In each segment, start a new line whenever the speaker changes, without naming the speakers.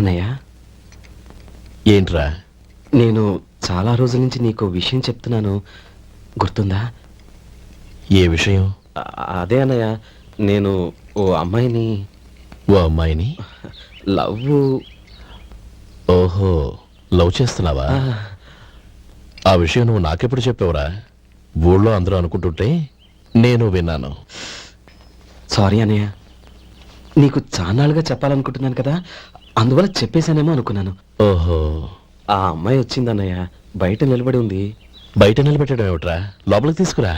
అన్నయ్య,
ఏంట్రా?
నేను చాలా రోజుల నుంచి నీకు విషయం చెప్తున్నాను, గుర్తుందా?
ఏ విషయం?
అదే అన్నయ్య, నేను ఓ అమ్మాయిని
ఓ అమ్మాయిని
లవ్.
ఓహో, లవ్ చేస్తున్నావా? ఆ విషయం నువ్వు నాకెప్పుడు చెప్పావురా? ఊళ్ళో అందరూ అనుకుంటుంటే నేను విన్నాను.
సారీ అన్నయ్య, నీకు చాన్నాళ్ళుగా చెప్పాలనుకుంటున్నాను కదా, అందువల్ల చెప్పేశానేమో అనుకున్నాను.
ఓహో,
ఆ అమ్మాయి వచ్చిందన్నయ్య, బయట నిలబడి ఉంది.
బయట నిలబెట్టడం ఏమిట్రా? లోపలికి తీసుకురా.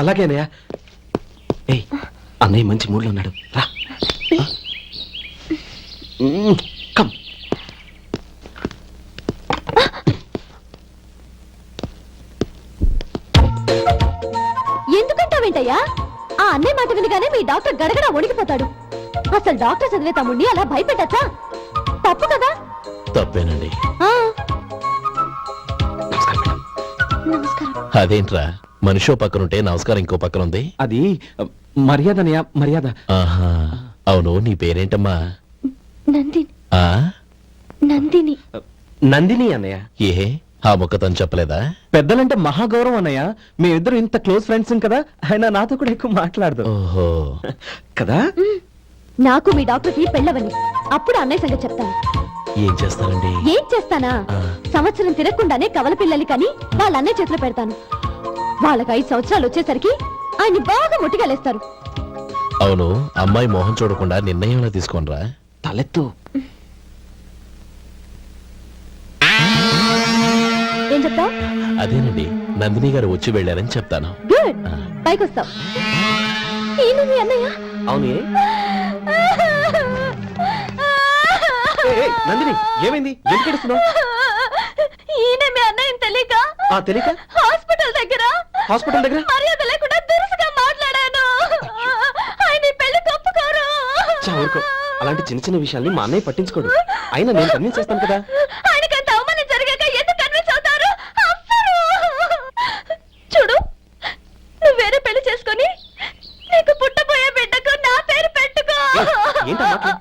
అలాగే అన్నయ్య. ఏయ్, అన్నయ్య మంచి మూడ్లో ఉన్నాడు, రా. కమ్.
ఎందుకంటావేంటయ్యా? ఆ అన్నయ్య మాట వినగానే మీ డాక్టర్ గడగడ వణికిపోతాడు. అసలు డాక్టర్ చదివే తమ్ముడిని అలా భయపెట్టచ్చా? తప్పు కదా?
తప్పేనండి.
నమస్కారం.
అదేంట్రా, మనిషో పక్కనుంటే నమస్కారం ఇంకో పక్కన ఉంది?
అది మర్యాద అన్నయ్య, మర్యాద.
ఆహా, అవును, నీ పేరేంటమ్మా?
నందిని.
ఆ
నందిని.
నందిని అన్నయ్య.
ఏ, ఆ మొక్క తను చెప్పలేదా?
పెద్దలంటే మహాగౌరవం అన్నయ్య, మేమిద్దరు ఇంత క్లోజ్ ఫ్రెండ్స్ కదా, ఆయన నాతో కూడా ఎక్కువ మాట్లాడదు.
ఓహో,
కదా?
నాకు మీ డాక్టర్కి పెళ్ళవని, అప్పుడు అన్నయ్య సంగతి చెప్తాను.
ఏం చేస్తానండి?
ఏం చేస్తానా? సంవత్సరం తిరగకుండానే కవల పిల్లలు కని వాళ్ళ అన్నయ్య చేతిలో పెడతాను. వాళ్ళకి 5 సంవత్సరాలు వచ్చేసరికి ఆయన్ని బాగా ముట్టిగలేస్తారు.
అవును, అమ్మాయి మోహం చూడకుండా నిర్ణయం తీసుకోనరా?
తలెత్తు.
ఏం చెప్తావు?
అదేనండి, నందిని గారు వచ్చి వెళ్ళారని చెప్తాను.
గుడ్, పైకొస్తావు. ఈయన మీ అన్నయ్య?
అవును. నందిని, ఏమైంది? ఎందుకు ఏడుస్తున్నావ్?
ఈయన మీ అన్నయ్యని తెలియక
తెలియక
హాస్పిటల్ దగ్గర మర్యాద లేకుండా దురుసుగా మాట్లాడాను. ఆయన ఈ పెళ్లి కప్పుకోరు.
ఊరుకో, అలాంటి చిన్న చిన్న విషయాల్ని మా అన్నయ్య పట్టించుకోడు. అయినా నేను కన్విన్స్ చేస్తాను కదా.
ఆయనకంత అవమానం జరిగాక ఎందుకు కన్విన్స్ అవుతారు? చూడు, నువ్వు వేరే పెళ్లి చేసుకొని నీకు పుట్టబోయే బిడ్డకు నా పేరు పెట్టుకో.
ఏంటమ్మా?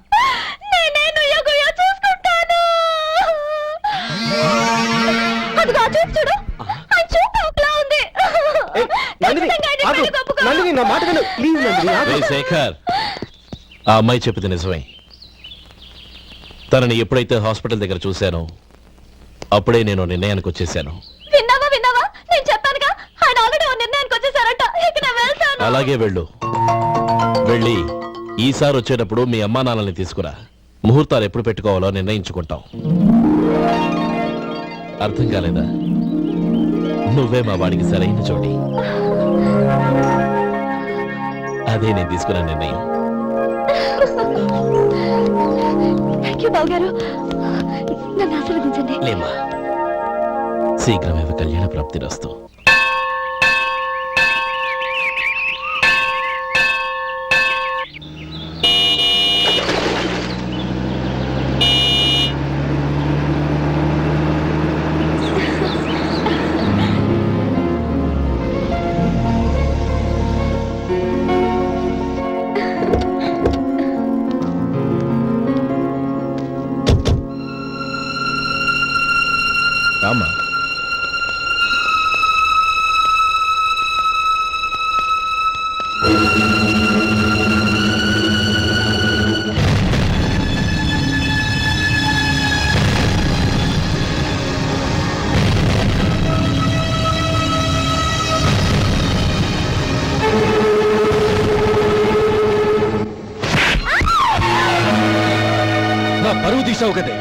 నేనే నుయ్యగుయ్య చూసుకుంటాను. అదిగో ఆ చూపు చూడు, ఆ చూపు ఒకలా ఉంది.
నందిని, నా మాట విను ప్లీజ్. నందిని,
శేఖర్, ఆ అమ్మాయి చెప్పింది నిజమే. తనని ఎప్పుడైతే హాస్పిటల్ దగ్గర చూశానో అప్పుడే నేను నిర్ణయానికి వచ్చేసాను.
విన్నావా? నేను చెప్పానుగా, ఆయన ఆల్రెడీ ఓ నిర్ణయానికి వచ్చేసారట. ఇక నేను వెళ్తాను.
అలాగే వెళ్ళు. వెళ్ళి ఈసారి వచ్చేటప్పుడు మీ అమ్మా నాన్నల్ని తీసుకురా. ముహూర్తాలు ఎప్పుడు పెట్టుకోవాలో నిర్ణయించుకుంటాం. అర్థం కాలేదా? నువ్వే మా వాడికి సరైన చోటి. అదే నేను తీసుకున్న నిర్ణయం.
బాబు గారు, నన్ను ఆశీర్వదించండి.
లేమ్మా, శీఘ్రమేవ కళ్యాణ ప్రాప్తిరస్తు. రామ్మా.
నా పరువు తీసావు కదే.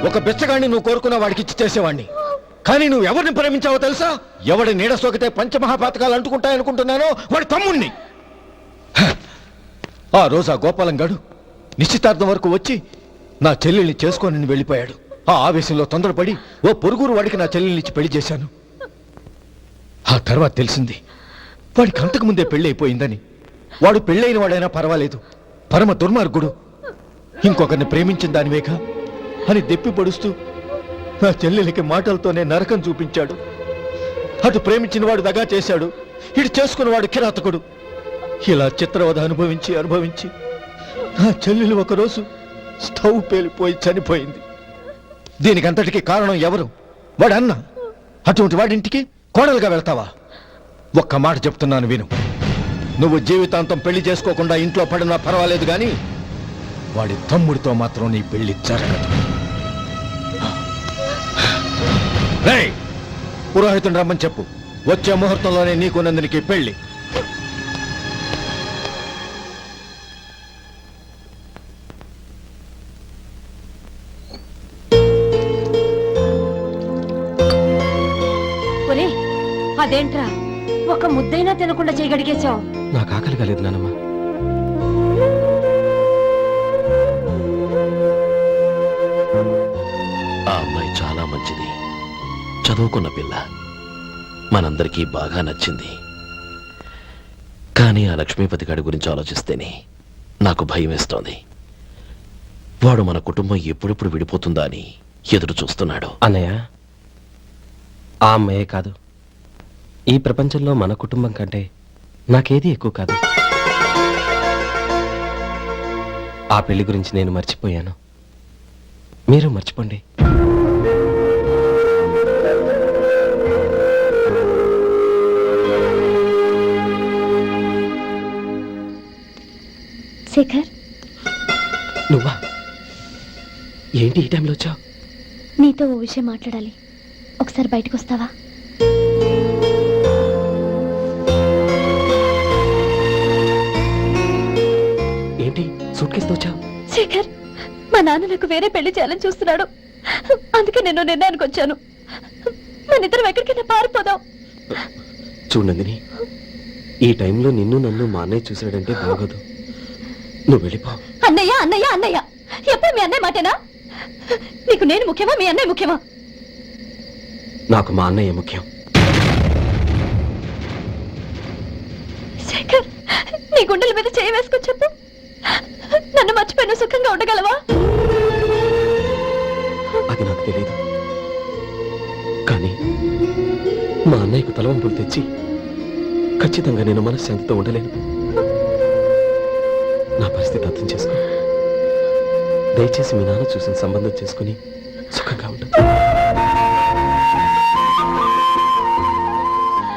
ఒక బెచ్చగాడిని నువ్వు కోరుకున్న వాడికి ఇచ్చి చేసేవాడిని. కానీ నువ్వు ఎవరిని ప్రేమించావో తెలుసా? ఎవడి నీడ సోకితే పంచమహాపాతకాలు అంటుకుంటాయనుకుంటున్నానో వాడి తమ్ముణ్ణి. ఆ రోజు ఆ గోపాలం గాడు నిశ్చితార్థం వరకు వచ్చి నా చెల్లెల్ని చేసుకొని వెళ్ళిపోయాడు. ఆ ఆవేశంలో తొందరపడి ఓ పొరుగురు వాడికి నా చెల్లెల్ని ఇచ్చి పెళ్లి చేశాను. ఆ తర్వాత తెలిసింది వాడికి అంతకుముందే పెళ్లి అయిపోయిందని. వాడు పెళ్ళైన వాడైనా పర్వాలేదు, పరమ దుర్మార్గుడు. ఇంకొకరిని ప్రేమించిన దానివేగా అని దెప్పి పొడుస్తూ నా చెల్లెలికి మాటలతోనే నరకం చూపించాడు. అటు ప్రేమించిన వాడు దగా చేశాడు, ఇటు చేసుకున్నవాడు కిరాతకుడు. ఇలా చిత్రవధ అనుభవించి నా చెల్లెలు ఒకరోజు స్టవ్ పేలిపోయి చనిపోయింది. దీనికంతటికి కారణం ఎవరు? వాడు అన్న. అటువంటి వాడింటికి కోడలుగా వెళ్తావా? ఒక్క మాట చెప్తున్నాను విను. నువ్వు జీవితాంతం పెళ్లి చేసుకోకుండా ఇంట్లో పడినా పర్వాలేదు గాని వాడి తమ్ముడితో మాత్రం నీ పెళ్లి జరగదు. రేయ్, పురోహితుని రమ్మని చెప్పు. వచ్చే ముహూర్తంలోనే నీకు నందినికి పెళ్లి.
ఒరే, అదేంట్రా ఒక ముద్దైనా తినకుండా చేయగడిగేశావు?
నాకు ఆకలి కాలేదు నానమ్మ.
ఆ అమ్మాయి చాలా మంచిది, చదువుకున్న పిల్ల, మనందరికీ బాగా నచ్చింది. కానీ ఆ లక్ష్మీపతి గారి గురించి ఆలోచిస్తేనే నాకు భయం వేస్తోంది. వాడు మన కుటుంబం ఎప్పుడెప్పుడు విడిపోతుందా అని ఎదురు చూస్తున్నాడు.
అన్నయ్య, ఆ అమ్మాయే కాదు, ఈ ప్రపంచంలో మన కుటుంబం కంటే నాకేది ఎక్కువ కాదు. ఆ పెళ్లి గురించి నేను మర్చిపోయాను, మీరు మర్చిపోండి.
శేఖర్,
నువ్వా? ఏంటి ఈ టైంలో వచ్చావు?
నీతో ఓ విషయం మాట్లాడాలి. ఒకసారి బయటకు వస్తావా?
ఏంటి సూట్ కేసుతో వచ్చావు?
శేఖర్, మా నాన్న నాకు వేరే పెళ్లి చేయాలని చూస్తున్నాడు. అందుకే నేను నిర్ణయానికి వచ్చాను. మన ఇద్దరం ఎక్కడికైనా పారిపోదాం.
చూడండి, ఈ టైంలో నిన్ను నన్ను మా అన్నయ్య చూశాడంటే బాగోదు. నువ్వు వెళ్ళిపో.
అన్నయ్య అన్నయ్య అన్నయ్య, ఎప్పుడు మీ అన్నయ్య మాటేనా? నీకు నేను ముఖ్యమా, మీ అన్నయ్య ముఖ్యమా?
నాకు మా అన్నయ్య ముఖ్యం.
శేఖర్, నీ గుండెల మీద చేయి వేసుకొని చెప్పు, నన్ను మర్చిపోయిన సుఖంగా ఉండగలవా?
అది నాకు తెలియదు, కానీ మా అన్నయ్యకు తలవంపులు తెచ్చి ఖచ్చితంగా నేను మనశ్శాంతితో ఉండలేను. నా పరిస్థితి అర్థం చేసుకో. దయచేసి మీ నాన్న చూసిన సంబంధం చేసుకుని సుఖంగా ఉంటుంది.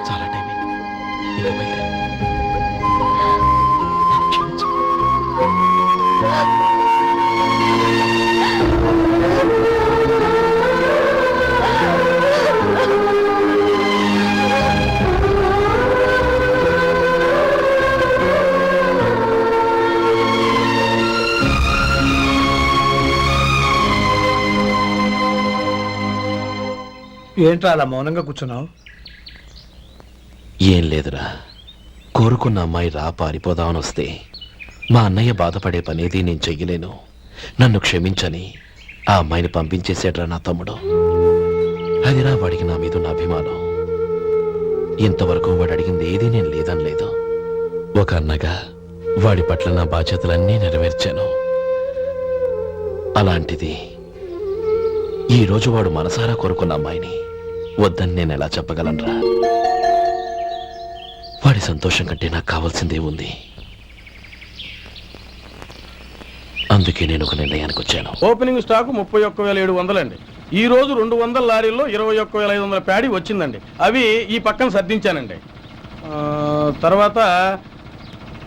చాలా టైం అయింది, ఇంకా బయలుదేరు. నన్ను క్షమించు.
ఏంట్రా అలా మౌనంగా కూర్చున్నావు?
ఏం లేదురా, కోరుకున్న అమ్మాయి రా పారిపోదామని వస్తే మా అన్నయ్య బాధపడే పనేది నేను చెయ్యలేను, నన్ను క్షమించని ఆ అమ్మాయిని పంపించేసాడ్రా నా తమ్ముడు. అదిరా వాడికి నా మీద ఉన్న అభిమానం. ఇంతవరకు వాడు అడిగింది ఏదీ నేను లేదనలేదు. ఒక అన్నగా వాడి పట్ల నా బాధ్యతలన్నీ నెరవేర్చాను. అలాంటిది ఈరోజు వాడు మనసారా కోరుకున్న అమ్మాయిని వద్దని నేను ఎలా చెప్పగలనురా? వాడి సంతోషం కంటే నాకు కావాల్సిందే ఉంది. అందుకే నేను ఒక నిర్ణయానికి వచ్చాను.
ఓపెనింగ్ స్టాక్ 31,700 అండి. ఈ రోజు 200 లారీల్లో 21,500 ప్యాడీ వచ్చిందండి. అవి ఈ పక్కన సర్దించానండి. తర్వాత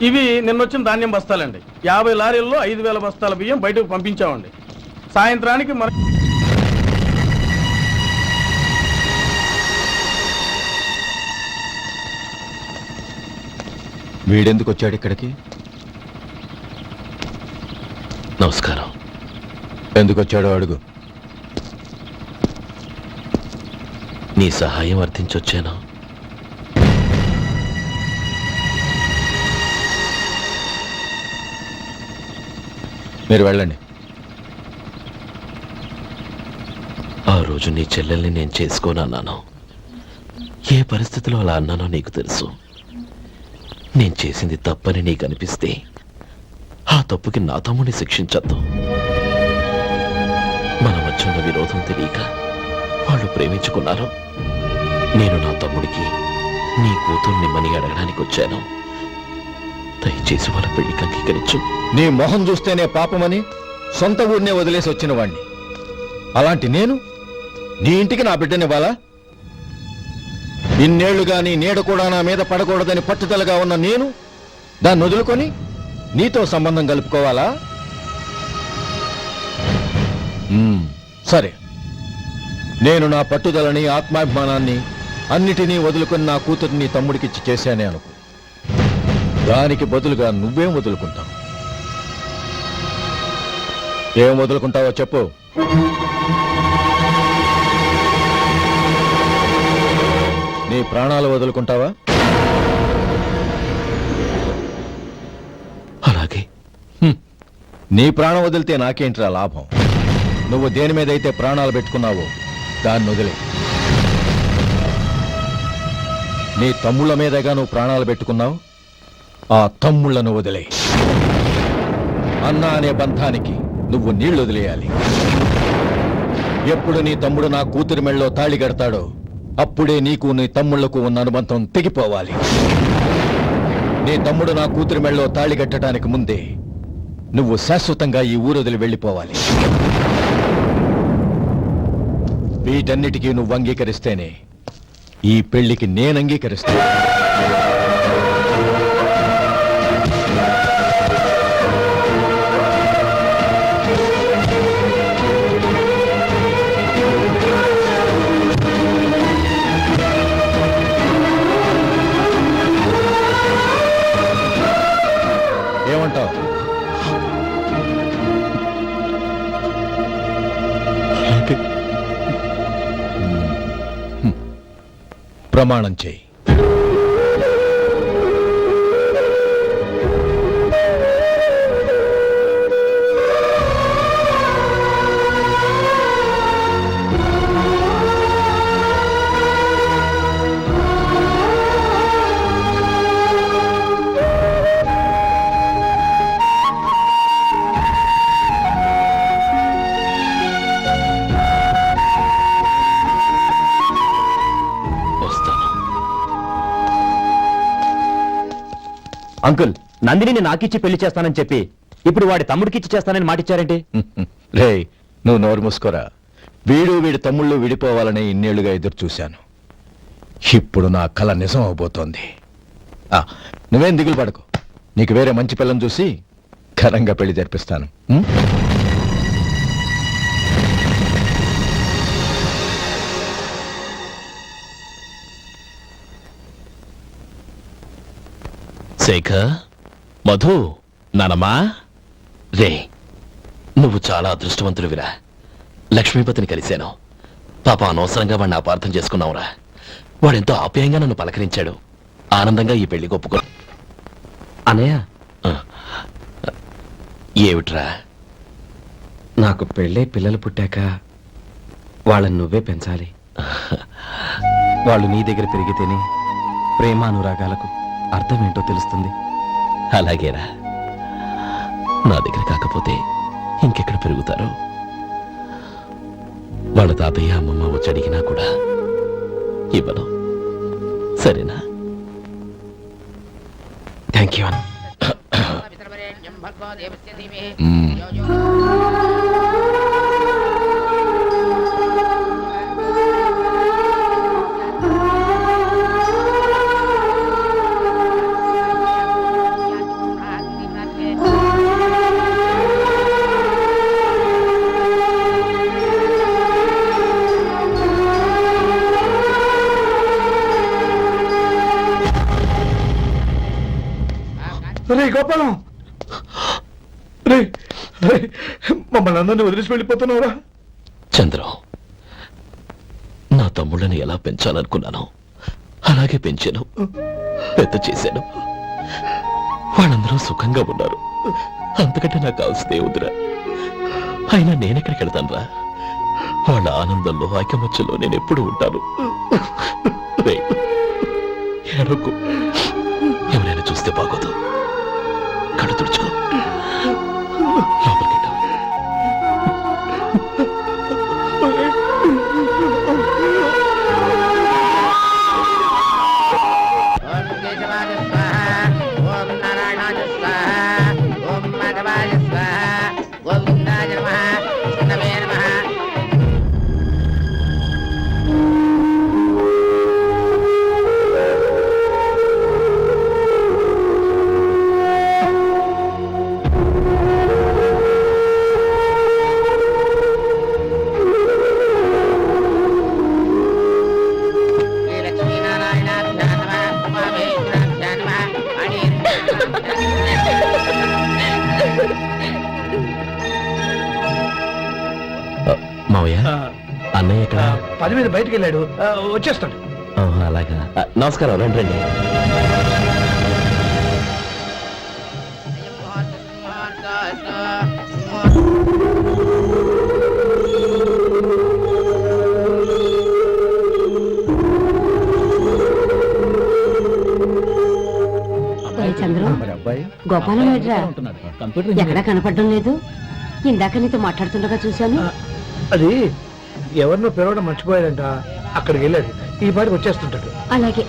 ఇవి నిన్నొచ్చిన ధాన్యం బస్తాలండి. 50 లారీల్లో 5,000 బస్తాల బియ్యం బయటకు పంపించామండి. సాయంత్రానికి మన
వీడెందుకు వచ్చాడు ఇక్కడికి?
నమస్కారం.
ఎందుకు వచ్చాడో అడుగు.
నీ సహాయం అర్థించొచ్చాను.
మీరు వెళ్ళండి.
ఆ రోజు నీ చెల్లెల్ని నేను చేసుకోనన్నాను. ఏ పరిస్థితిలో అలా అన్నానో నీకు తెలుసు. నేను చేసింది తప్పని నీకు అనిపిస్తే ఆ తప్పుకి నా తమ్ముడిని శిక్షించద్దు. మన మధ్య ఉన్న విరోధం తెలియక వాళ్ళు ప్రేమించుకున్నారు. నేను నా తమ్ముడికి నీ కూతుర్ని మని అడగడానికి వచ్చాను. దయచేసి వాళ్ళ పెళ్లికి అంగీకరించు.
నీ మొహం చూస్తేనే పాపమని సొంత ఊరినే వదిలేసి వచ్చిన వాణ్ణి. అలాంటి నేను నీ ఇంటికి నా బిడ్డనివ్వాలా? ఇన్నేళ్లుగా నీ నీడ కూడా నా మీద పడకూడదని పట్టుదలగా ఉన్న నేను దాన్ని వదులుకొని నీతో సంబంధం కలుపుకోవాలా? సరే, నేను నా పట్టుదలని ఆత్మాభిమానాన్ని అన్నిటినీ వదులుకొని నా కూతురిని తమ్ముడికిచ్చి చేశానే అనుకో. దానికి బదులుగా నువ్వేం వదులుకుంటావు? ఏం వదులుకుంటావో చెప్పు. నీ ప్రాణాలు వదులుకుంటావా?
అలాగే.
నీ ప్రాణం వదిలితే నాకేంట్రా లాభం? నువ్వు దేని మీదైతే ప్రాణాలు పెట్టుకున్నావో దాన్ని వదిలే. నీ తమ్ముళ్ళ మీదగా నువ్వు ప్రాణాలు పెట్టుకున్నావు, ఆ తమ్ముళ్లను వదిలే. అన్న అనే బంధానికి నువ్వు నీళ్లు వదిలేయాలి. ఎప్పుడు నీ తమ్ముడు నా కూతురి మెళ్ళలో తాళి కడతాడో అప్పుడే నీకు నీ తమ్ముళ్లకు ఉన్న అనుబంధం తెగిపోవాలి. నీ తమ్ముడు నా కూతురి మెళ్ళలో తాళి కట్టడానికి ముందే నువ్వు శాశ్వతంగా ఈ ఊరొదిలి వెళ్ళిపోవాలి. వీటన్నిటికీ నువ్వు అంగీకరిస్తేనే ఈ పెళ్లికి నేను అంగీకరిస్తాను. ఏమంటావు? ప్రమాణం చేయి.
వస్తాను.
అంకుల్, నందిని నాకిచ్చి పెళ్లి చేస్తానని చెప్పి ఇప్పుడు వాడి తమ్ముడికిచ్చి చేస్తానని మాటిచ్చారేంటి?
రే, నువ్వు నోరు మూసుకోరా. వీడి తమ్ముళ్ళు విడిపోవాలని ఇన్నేళ్లుగా ఎదురు చూశాను. ఇప్పుడు నా కల నిజం అవబోతోంది. నువ్వేం దిగులు పడకు. నీకు వేరే మంచి పిల్లని చూసి ఘనంగా పెళ్లి జరిపిస్తాను.
శేఖర్, మధు, నానమ్మా, రే, నువ్వు చాలా అదృష్టవంతుడివిరా. లక్ష్మీపతిని కలిశాను. పాప అనవసరంగా వాడిని అపార్థం చేసుకున్నావురా. వాడెంతో ఆప్యాయంగా నన్ను పలకరించాడు. ఆనందంగా ఈ పెళ్లి ఒప్పుకో.
అనయ్య,
ఏమిట్రా?
నాకు పెళ్ళై పిల్లలు పుట్టాక వాళ్ళని నువ్వే పెంచాలి. వాళ్ళు నీ దగ్గర పెరిగితేనే ప్రేమానురాగాలకు అర్థమేంటో తెలుస్తుంది.
అలాగేరా. నా దగ్గర కాకపోతే ఇంకెక్కడ పెరుగుతారు? వాళ్ళ తాతయ్య అమ్మమ్మ వచ్చి అడిగినా కూడా ఇవ్వను. సరేనా?
Thank you.
రే గోపాలం, రే మమ్మల్ని అందరినీ వదిలేసి వెళ్ళిపోతున్నావురా?
చంద్రం, నా తమ్ముళ్ళని ఎలా పెంచాలనుకున్నానో అలాగే పెంచాను, పెద్ద చేశాను. వాళ్ళందరూ సుఖంగా ఉన్నారు. అంతకంటే నాకు కావాల్సిందే వద్దురా. అయినా నేనెక్కడికి వెళ్తాను రా? వాళ్ళ ఆనందంలో ఐకమత్యంలో నేను ఎప్పుడు ఉంటాను. ఏడోకు, ఎవరైనా చూస్తే బాగోదు. కళ్ళు తుడుచుకో, లోపలికి వెళ్ళు.
ఓం నారాయణాయ స్వాహా, ఓం మాధవాయ స్వాహా, గోవిందాయ
మావయ్య అన్నయ్య ఎక్కడ
పని మీద బయటికి వెళ్ళాడు వచ్చేస్తాడు.
అలాగా నమస్కారం రండి రండి.
చంద్రు, గోపాలం ఏడ్రా? ఎక్కడా కనపడడం లేదు. ఇందాక నీతో మాట్లాడుతుండగా చూశాను.
అది ఎవరినో పిలవడం మర్చిపోయాడంట, అక్కడికి వెళ్ళాడు. ఈ పాటికి వచ్చేస్తుంటాడు.
అలాగే.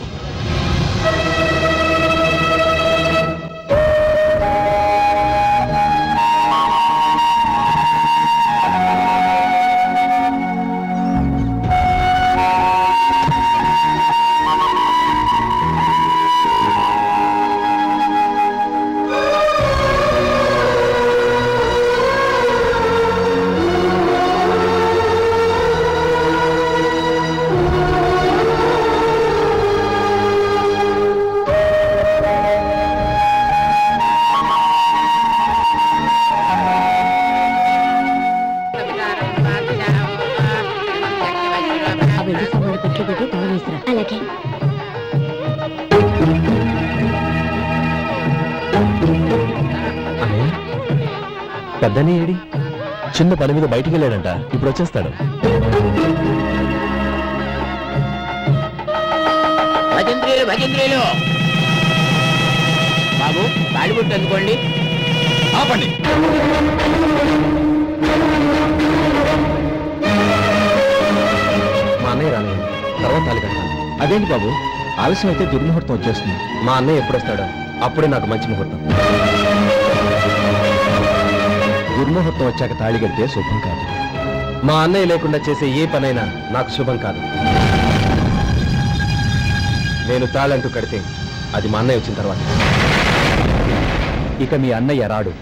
అలాగే.
పెద్దని ఏడి చిన్న పని మీద బయటికి వెళ్ళాడంట, ఇప్పుడు వచ్చేస్తాడు.
భజంత్రీలు భజంత్రీలు బాబు తాడిబుట్టు అందుకోండి.
ఆపండి.
మా అన్నయ్య రానివ్వండి, తర్వాత తాళి కడతాను.
అదేంటి బాబు, ఆలస్యం అయితే దుర్ముహూర్తం వచ్చేస్తుంది.
మా అన్నయ్య ఎప్పుడు వస్తాడో అప్పుడే నాకు మంచి ముహూర్తం.
దుర్ముహూర్తం వచ్చాక తాళి కడితే శుభం కాదు.
మా అన్నయ్య లేకుండా చేసే ఏ పనైనా నాకు శుభం కాదు. నేను తాళంటూ కడితే అది మా అన్నయ్య వచ్చిన తర్వాత.
ఇక మీ అన్నయ్య రాడు.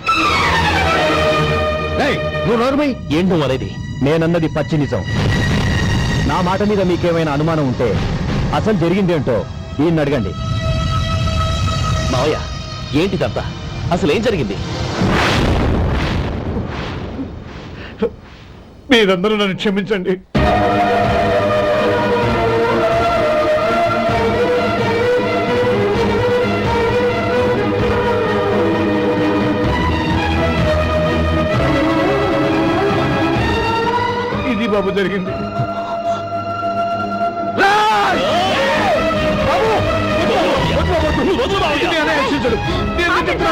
నువ్వు నోరుమై.
ఏంటో అనేది
నేనన్నది పచ్చి నిజం. నా మాట మీద మీకేమైనా అనుమానం ఉంటే అసలు జరిగిందేంటో ఈయన్ని అడగండి.
మావయ్య ఏంటిదంతా? అసలు ఏం జరిగింది?
మీరందరూ నన్ను క్షమించండి. ఇది బాబు జరిగింది.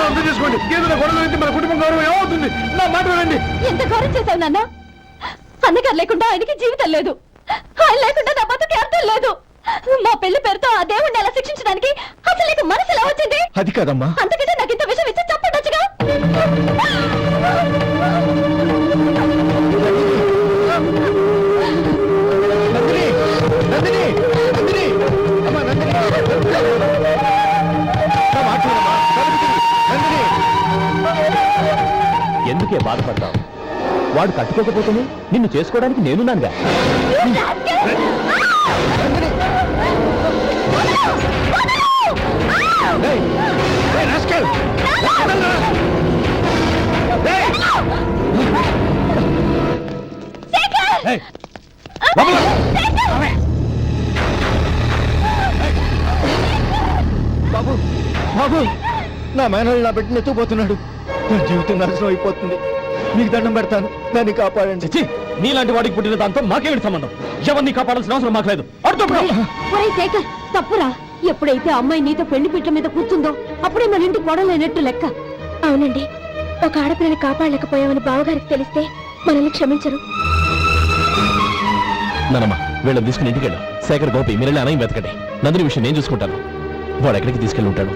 అర్థం చేసుకోండి. ఏదైనా గొడవ అయితే మన కుటుంబం గౌరవం ఏమవుతుంది? నా మాట వినండి.
ఎంత ఘోరం చేశావు నాన్న. అన్నగారు లేకుండా ఆయనకి జీవితం లేదు. ఆయన లేకుండా నా బతుకి అర్థం లేదు. మా పెళ్లి పేరుతో ఆ దేవుణ్ణి అలా శిక్షించడానికి అసలు నీకు మనసు ఎలా వచ్చింది?
అది కాదమ్మా.
అంతకంటే నాకు ఇంత విషయం ఇచ్చి చంపడొచ్చుగా.
నందిని, నందిని, నందిని, అమ్మా నందిని, నా మాట వినమ్మా. నందిని,
ఎందుకే బాధపడతావు? వాడు కట్టుకోకపోతేనే నిన్ను చేసుకోవడానికి నేనున్నానుగా.
ఏయ్, ఏయ్, రాస్కెల్. ఏయ్, లోపల. బాబు, బాబు, నా మేనల్ని నా బిడ్డని ఎత్తుకుపోతున్నాడు. నా జీవితం నాశనం అయిపోతుంది. మీకు దండం పెడతాను, నన్ను కాపాడండి.
చిచ్చి, నీలాంటి వాడికి పుట్టిన దాంతో మాకేమిటి సంబంధం? ఎవరిని కాపాడాల్సిన అవసరం మాకు లేదు.
ఒరేయ్ శేఖర్, తప్పురా. ఎప్పుడైతే అమ్మాయి నీతో పెళ్లి పీటల మీద కూర్చుందో అప్పుడే మన ఇంటి గొడవలేనట్టు లెక్క. అవునండి, ఒక ఆడపిల్లని కాపాడలేకపోయామని బావగారికి తెలిస్తే మనల్ని క్షమించరు.
నానమ్మ వీళ్ళని తీసుకుని ఇంటికి వెళ్ళు. శేఖర్ గోపి మీరెళ్ళి అన్నయ్య వెతకండి. నందిని విషయం నేను చూసుకుంటాను. వాడు ఎక్కడికి తీసుకెళ్ళి ఉంటాడు?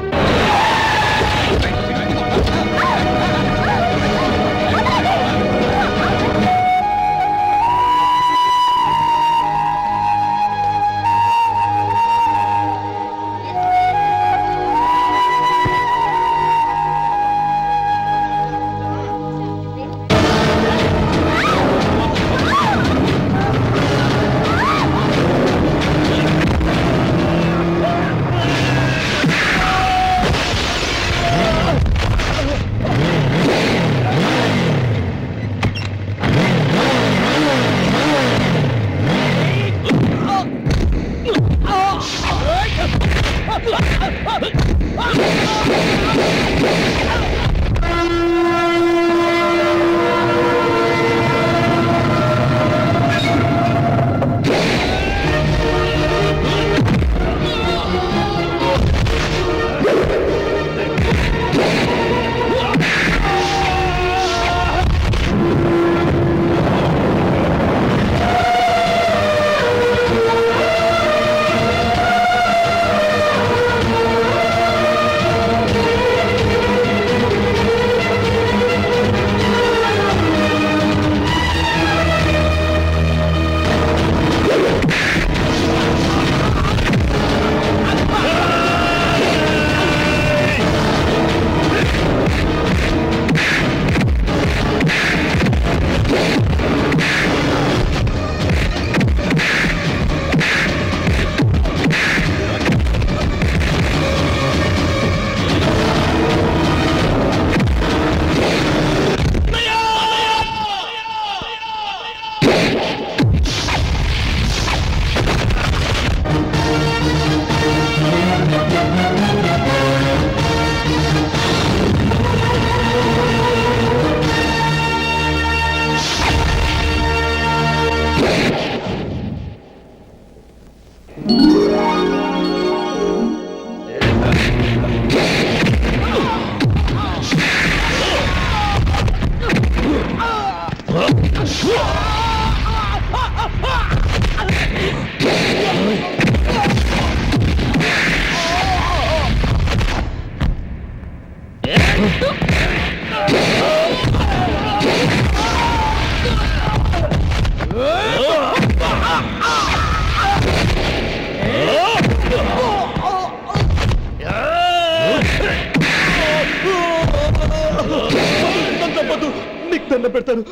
దండం పెడతాను,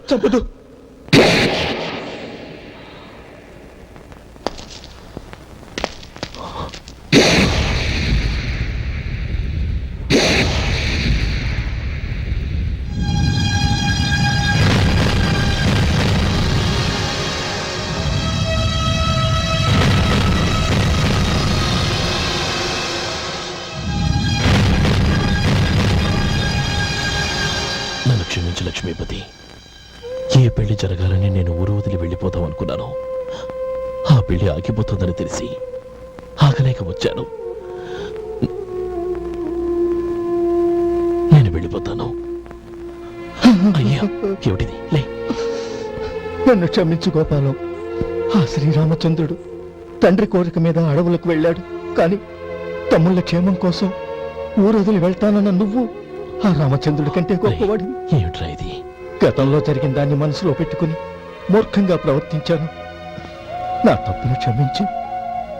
చంపదు.
నన్ను క్షమించు లక్ష్మీపతి. ఏ పెళ్లి జరగాలని నేను ఊరు వదిలి వెళ్ళిపోతాం అనుకున్నాను. ఆ పెళ్లి ఆగిపోతుందని తెలిసి ఆగలేక వచ్చాను. నేను వెళ్ళిపోతాను. అయ్యా, ఏమిటిది? లే.
నన్ను క్షమించు గోపాలం. ఆ శ్రీరామచంద్రుడు తండ్రి కోరిక మీద అడవులకు వెళ్ళాడు, కానీ తమ్ముళ్ళ క్షేమం కోసం ఊరొదిలి వెళ్తానన్న నువ్వు ఆ రామచంద్రుడి కంటే గొప్పవాడి.
ఏమిట్రా ఇది?
గతంలో జరిగిన దాన్ని మనసులో పెట్టుకుని మూర్ఖంగా ప్రవర్తించాను. నా తప్పును క్షమించి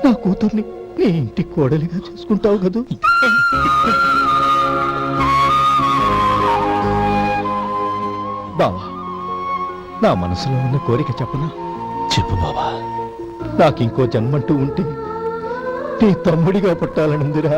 నా కూతుర్ని నీ ఇంటి కోడలిగా చేసుకుంటావు కదూ. బావా, నా మనసులో ఉన్న కోరిక చెప్పనా?
చెప్పు బాబా.
నాకింకో జన్మంటూ ఉంటే నీ తమ్ముడిగా పుట్టాలనుందిరా.